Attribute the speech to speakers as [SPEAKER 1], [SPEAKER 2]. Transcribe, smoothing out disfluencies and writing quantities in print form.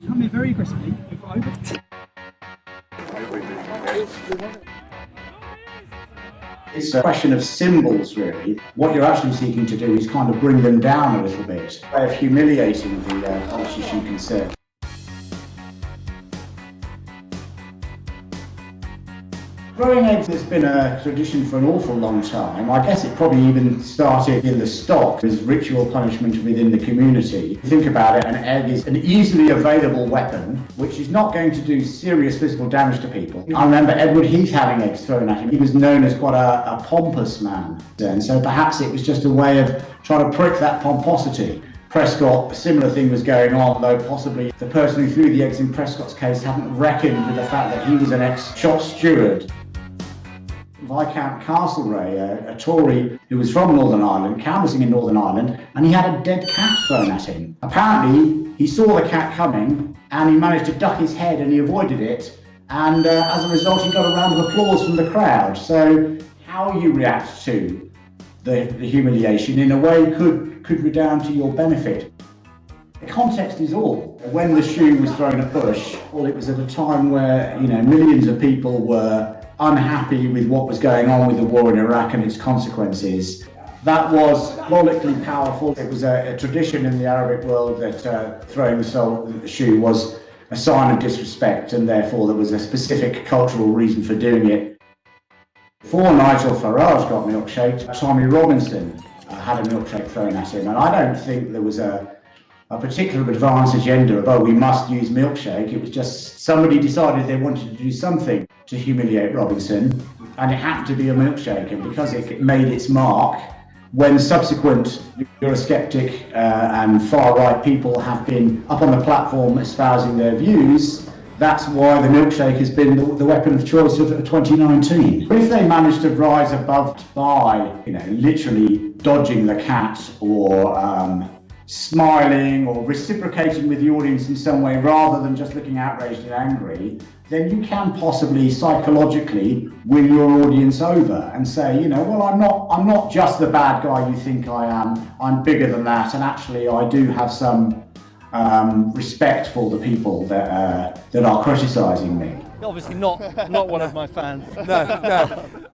[SPEAKER 1] Come here very aggressively.
[SPEAKER 2] It's a question of symbols, really. What you're actually seeking to do is kind of bring them down a little bit, a way of humiliating the policy issue concerned. Throwing eggs has been a tradition for an awful long time. I guess it probably even started in the stock as ritual punishment within the community. Think about it, an egg is an easily available weapon which is not going to do serious physical damage to people. I remember Edward Heath having eggs thrown at him. He was known as quite a pompous man, and so perhaps it was just a way of trying to prick that pomposity. Prescott, a similar thing was going on, though possibly the person who threw the eggs in Prescott's case hadn't reckoned with the fact that he was an ex-shop steward. Viscount Castlereagh, a Tory who was from Northern Ireland, canvassing in Northern Ireland, and he had a dead cat thrown at him. Apparently, he saw the cat coming, and he managed to duck his head, and he avoided it, and as a result, he got a round of applause from the crowd. So, how you react to the humiliation, in a way, could redound to your benefit. The context is all. When the shoe was thrown at Bush, well, it was at a time where, millions of people were unhappy with what was going on with the war in Iraq and its consequences. That was symbolically powerful. It was a tradition in the Arabic world that throwing the shoe was a sign of disrespect, and therefore there was a specific cultural reason for doing it. Before Nigel Farage got milkshaked, Tommy Robinson had a milkshake thrown at him, and I don't think there was a particular advanced agenda of, we must use milkshake. It was just somebody decided they wanted to do something to humiliate Robinson, and it happened to be a milkshake, and because it made its mark, when subsequent Eurosceptic and far-right people have been up on the platform espousing their views, that's why the milkshake has been the weapon of choice of 2019. If they manage to rise above by, literally dodging the cat or smiling or reciprocating with the audience in some way rather than just looking outraged and angry, then you can possibly psychologically win your audience over and say, I'm not just the bad guy you think I am, I'm bigger than that, and actually I do have some respect for the people that are criticising me.
[SPEAKER 3] Obviously not one of my fans.
[SPEAKER 4] No.